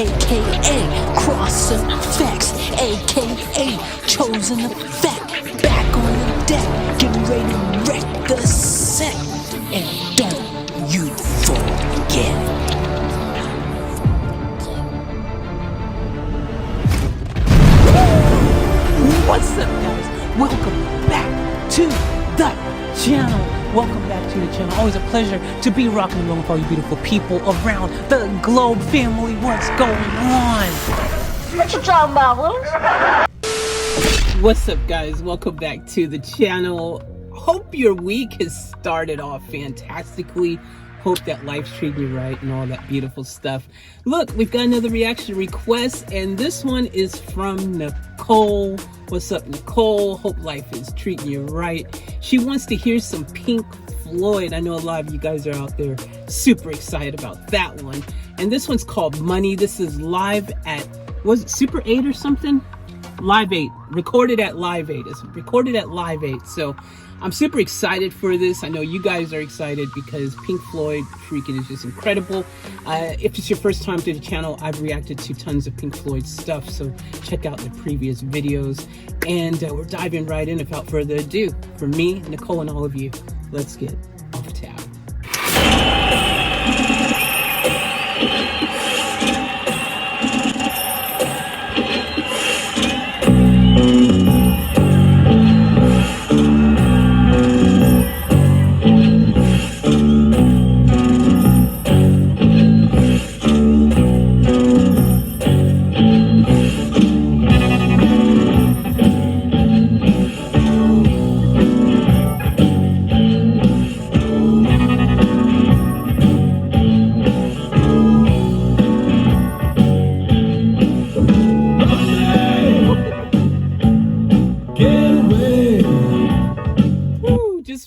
aka crossing facts, aka chosen effect. Back on the deck, getting ready to wreck the set. And don't you forget. What's up, guys? Welcome back to the channel. Welcome back to the channel. Always a pleasure to be rocking and rolling for all you beautiful people around the globe. Family, what's going on? What you talking about, Willis? What's up, guys? Welcome back to the channel. Hope your week has started off fantastically. Hope that life's treating you right and all that beautiful stuff. Look, we've got another reaction request, and this one is from Nicole. What's up, Nicole? Hope life is treating you right. She wants to hear some Pink Floyd. I know a lot of you guys are out there super excited about that one. And this one's called Money. This is live at, was it Super 8 or something? Live 8. Recorded at Live 8. It's recorded at Live 8. So I'm super excited for this. I know you guys are excited because Pink Floyd freaking is just incredible. If it's your first time to the channel, I've reacted to tons of Pink Floyd stuff, so check out the previous videos. And we're diving right in without further ado. For me, Nicole, and all of you, let's get off tap.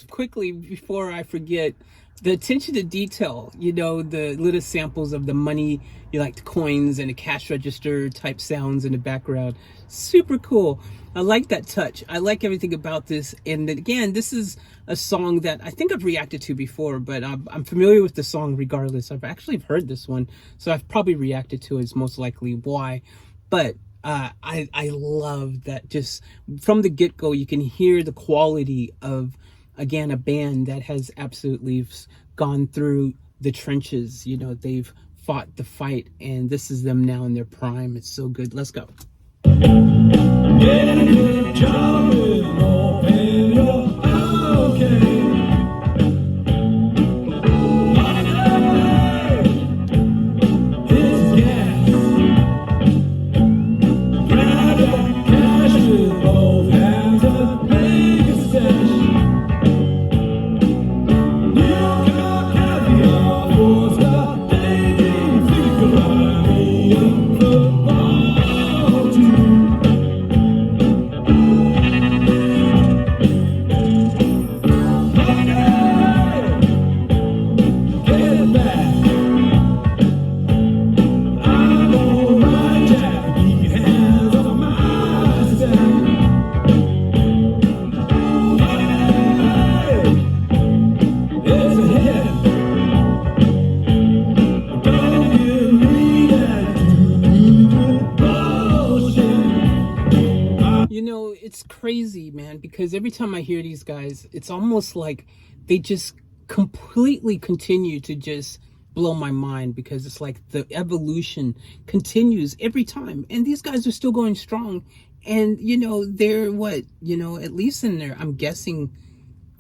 Quickly, before I forget, the attention to detail, you know, the little samples of the money, you like the coins and the cash register type sounds in the background. Super cool. I like that touch. I like everything about this. And again, this is a song that I think I've reacted to before, but I'm familiar with the song regardless. I've actually heard this one, so I've probably reacted to it, is most likely why. But I love that just from the get-go, you can hear the quality of, again, a band that has absolutely gone through the trenches. You know, they've fought the fight, and this is them now in their prime. It's so good. Let's go. It's crazy, man, because every time I hear these guys, it's almost like they just completely continue to just blow my mind, because it's like the evolution continues every time, and these guys are still going strong. And you know, they're what, you know, at least in their, I'm guessing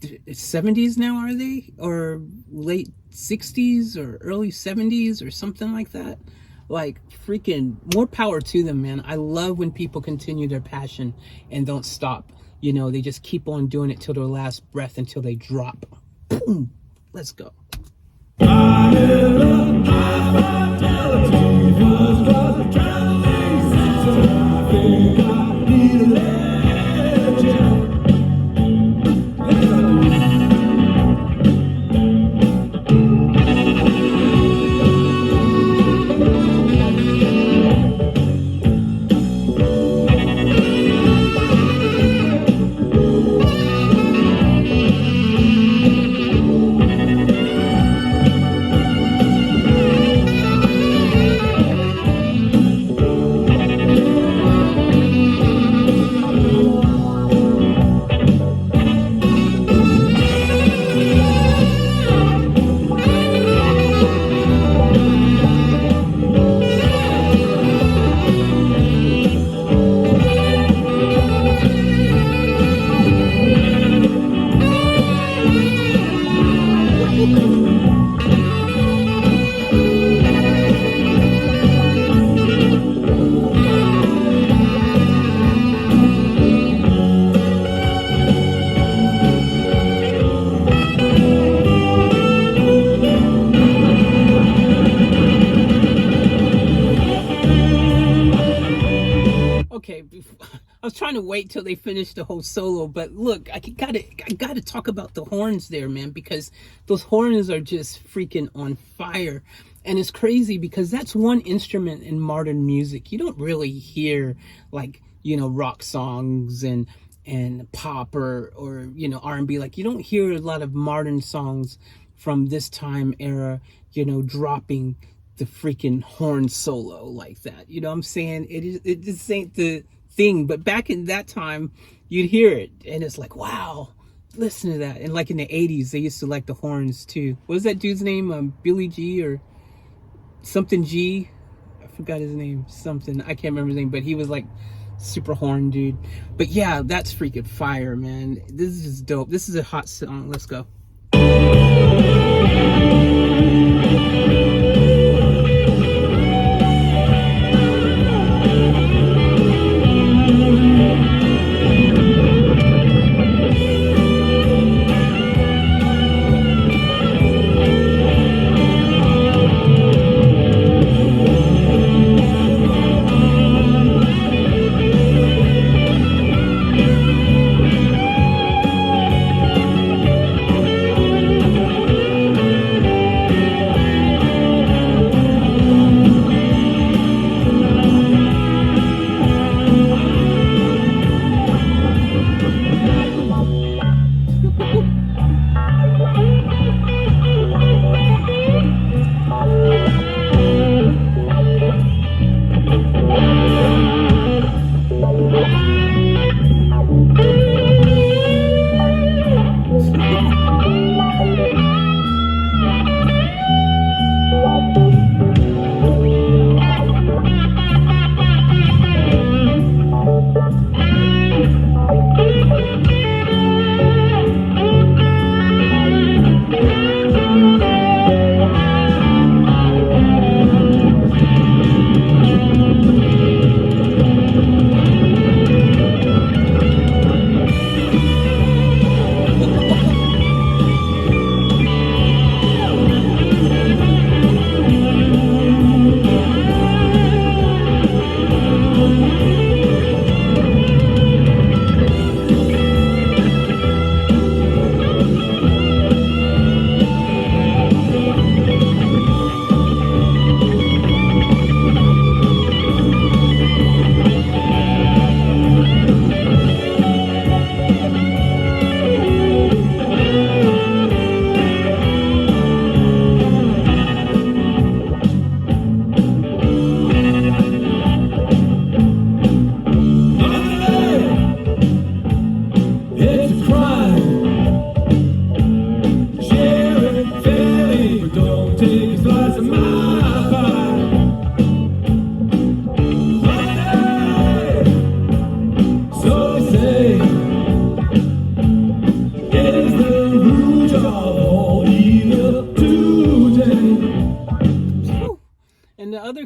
70s now, are they, or late 60s or early 70s or something like that? Like, freaking more power to them, man. I love when people continue their passion and don't stop. You know, they just keep on doing it till their last breath, until they drop. Boom. Let's go. want to wait till they finish the whole solo, but look, I gotta talk about the horns there, man, because those horns are just freaking on fire. And it's crazy because that's one instrument in modern music you don't really hear, like, you know, rock songs and pop or you know, R&B. Like, you don't hear a lot of modern songs from this time era, you know, dropping the freaking horn solo like that. You know what I'm saying? It just ain't the thing. But back in that time, you'd hear it and it's like, wow, listen to that. And like in the 80s, they used to like the horns too. What was that dude's name? Billy G or something G? I forgot his name. Something. I can't remember his name, but he was like super horn dude. But yeah, that's freaking fire, man. This is just dope. This is a hot song. Let's go.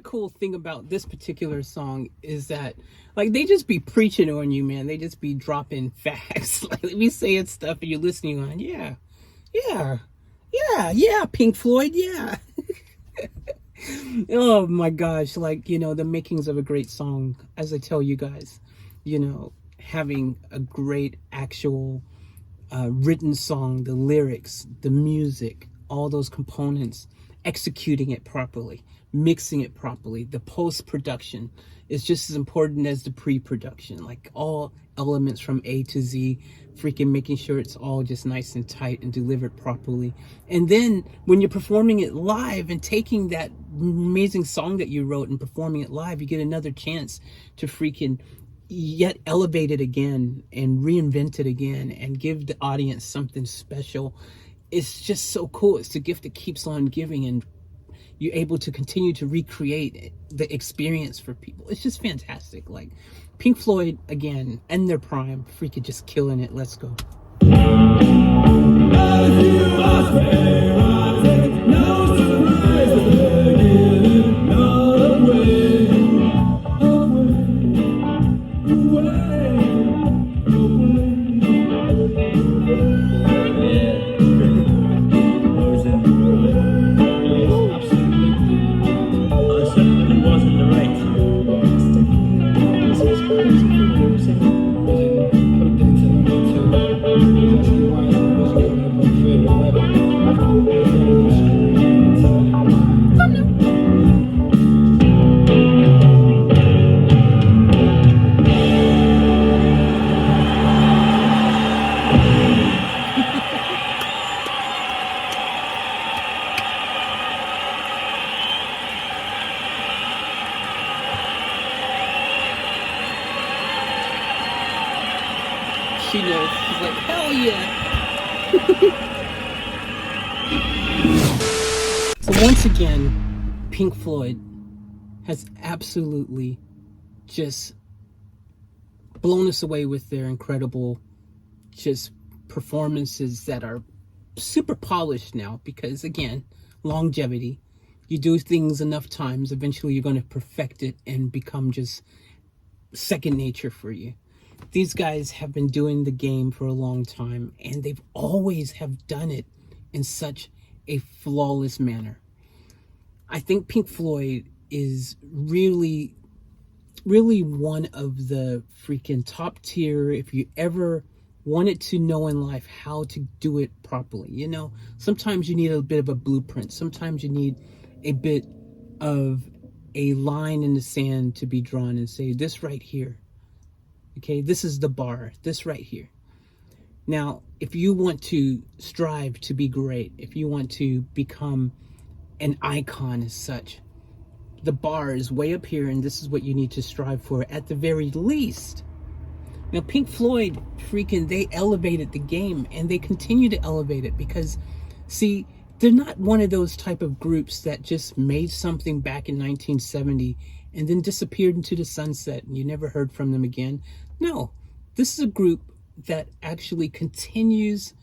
Cool thing about this particular song is that, like, they just be preaching on you, man. They just be dropping facts. Like, they be saying stuff and you're listening on, yeah, Pink Floyd, yeah. Oh my gosh, like, you know, the makings of a great song, as I tell you guys, you know, having a great actual written song, the lyrics, the music, all those components, executing it properly, mixing it properly, the post-production is just as important as the pre-production. Like, all elements from A to Z, freaking making sure it's all just nice and tight and delivered properly. And then when you're performing it live and taking that amazing song that you wrote and performing it live, you get another chance to freaking yet elevate it again and reinvent it again and give the audience something special. It's just so cool. It's a gift that keeps on giving, and you're able to continue to recreate the experience for people. It's just fantastic. Like, Pink Floyd, again, and their prime, freaking just killing it. Let's go. she knows. She's like, hell yeah. So once again, Pink Floyd has absolutely just blown us away with their incredible just performances that are super polished now, because again, longevity. You do things enough times, eventually you're going to perfect it and become just second nature for you. These guys have been doing the game for a long time, and they've always have done it in such a flawless manner. I think Pink Floyd is really one of the freaking top tier. If you ever wanted to know in life how to do it properly, you know, sometimes you need a bit of a blueprint. Sometimes you need a bit of a line in the sand to be drawn and say, this right here, okay, this is the bar, this right here. Now, if you want to strive to be great, if you want to become an icon as such, the bar is way up here, and this is what you need to strive for at the very least. Now, Pink Floyd, they elevated the game, and they continue to elevate it because, see, they're not one of those type of groups that just made something back in 1970 and then disappeared into the sunset and you never heard from them again. No, this is a group that actually continues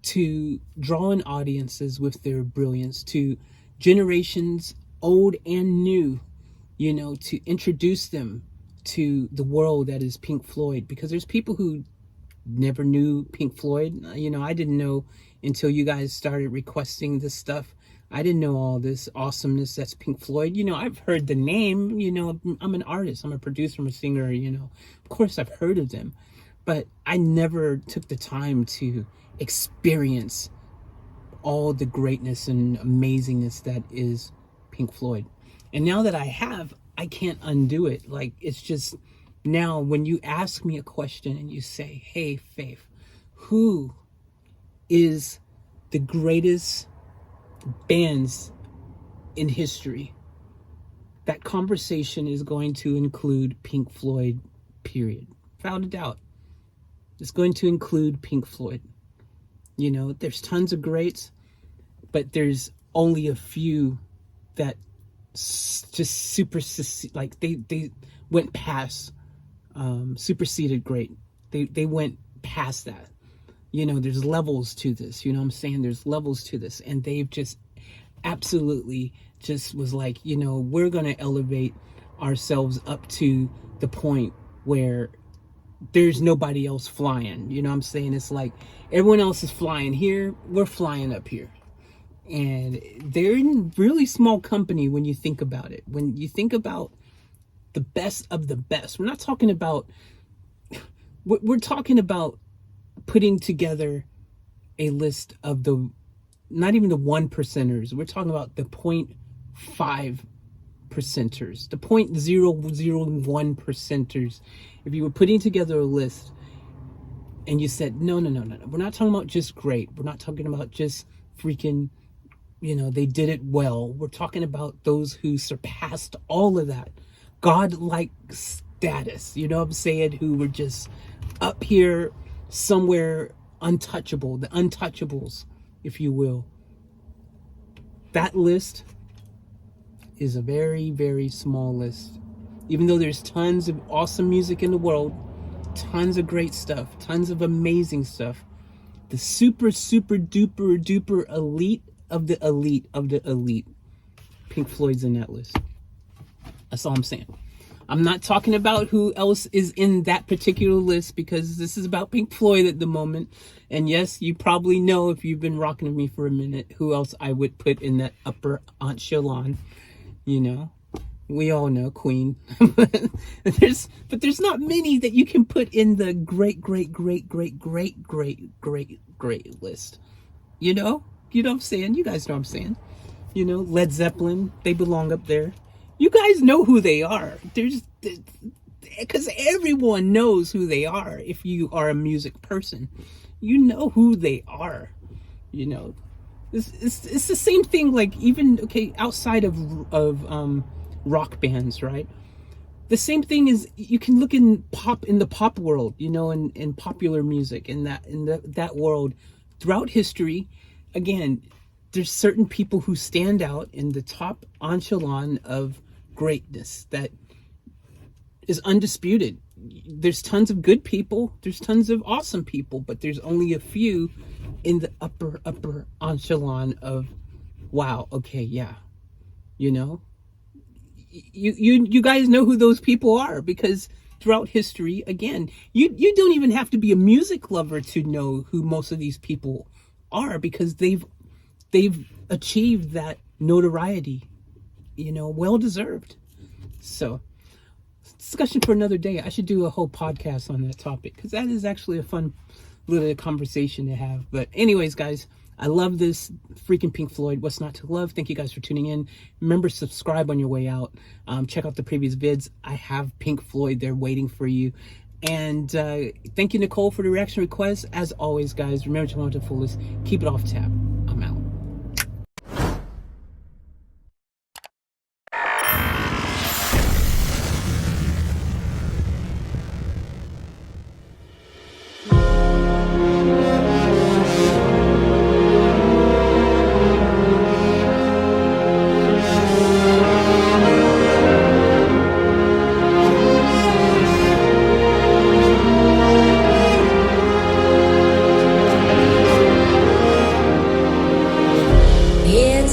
to draw in audiences with their brilliance, to generations old and new, you know, to introduce them to the world that is Pink Floyd, because there's people who never knew Pink Floyd. You know, I didn't know until you guys started requesting this stuff. I didn't know all this awesomeness that's Pink Floyd. You know, I've heard the name, you know, I'm an artist, I'm a producer, I'm a singer, you know, of course I've heard of them, but I never took the time to experience all the greatness and amazingness that is Pink Floyd. And now that I have, I can't undo it. Like, it's just, now when you ask me a question and you say, hey, Faith, who is the greatest bands in history? That conversation is going to include Pink Floyd, period. Without a doubt. It's going to include Pink Floyd. You know, there's tons of greats, but there's only a few that just they went past superseded great. They went past that. You know, there's levels to this, you know what I'm saying? There's levels to this, and they've just absolutely just was like, you know, we're going to elevate ourselves up to the point where there's nobody else flying. You know what I'm saying? It's like everyone else is flying here, we're flying up here. And they're in really small company when you think about it. When you think about the best of the best, we're not talking about, we're talking about putting together a list of the, not even the 1%ers. We're talking about the 0.5%ers, the 0.001%ers. If you were putting together a list and you said, no, we're not talking about just great. We're not talking about just freaking, you know, they did it well. We're talking about those who surpassed all of that. God-like status, you know what I'm saying? Who were just up here somewhere untouchable, the untouchables, if you will. That list is a very, very small list. Even though there's tons of awesome music in the world, tons of great stuff, tons of amazing stuff, the super, super duper duper elite of the elite of the elite, Pink Floyd's in that list. That's all I'm saying. I'm not talking about who else is in that particular list, because this is about Pink Floyd at the moment. And yes, you probably know, if you've been rocking with me for a minute, who else I would put in that upper echelon. You know, we all know Queen. But there's not many that you can put in the great list. You know what I'm saying? You guys know what I'm saying. You know, Led Zeppelin, they belong up there. You guys know who they are. Because everyone knows who they are. If you are a music person, you know who they are. You know, it's the same thing. Like, even, okay, outside of rock bands, right? The same thing is you can look in the pop world, you know, in popular music, in that world throughout history. Again, there's certain people who stand out in the top echelon of greatness that is undisputed. There's tons of good people, there's tons of awesome people, but there's only a few in the upper echelon of, wow, okay, yeah, you know. You guys know who those people are, because throughout history, again, you don't even have to be a music lover to know who most of these people are, because they've achieved that notoriety, you know, well deserved. So, discussion for another day. I should do a whole podcast on that topic, because that is actually a fun little conversation to have. But anyways, guys, I love this freaking Pink Floyd. What's not to love? Thank you guys for tuning in. Remember, subscribe on your way out. Check out the previous vids. I have Pink Floyd there waiting for you. And thank you, Nicole, for the reaction request. As always, guys, remember to want to fullest. Keep it off tap. I'm out.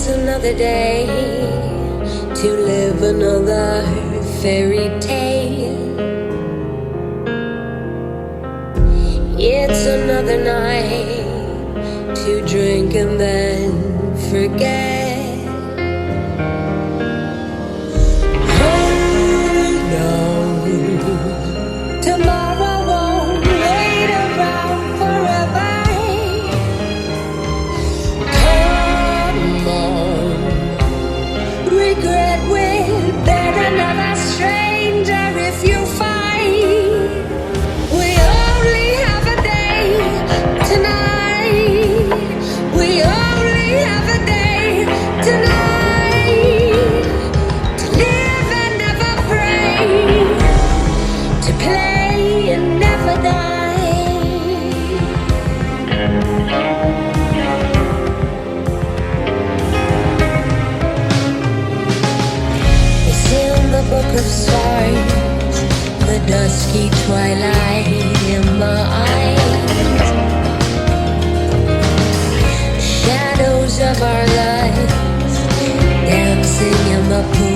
Another day to live another fairy tale. It's another night to drink and then forget. Oh no, tomorrow won't wait around forever. Regret will bear another stranger if you find we only have a day tonight. We only have a day tonight to live and never pray, to play and never die. Book of stars, the dusky twilight in my eyes, shadows of our lives dancing in the pool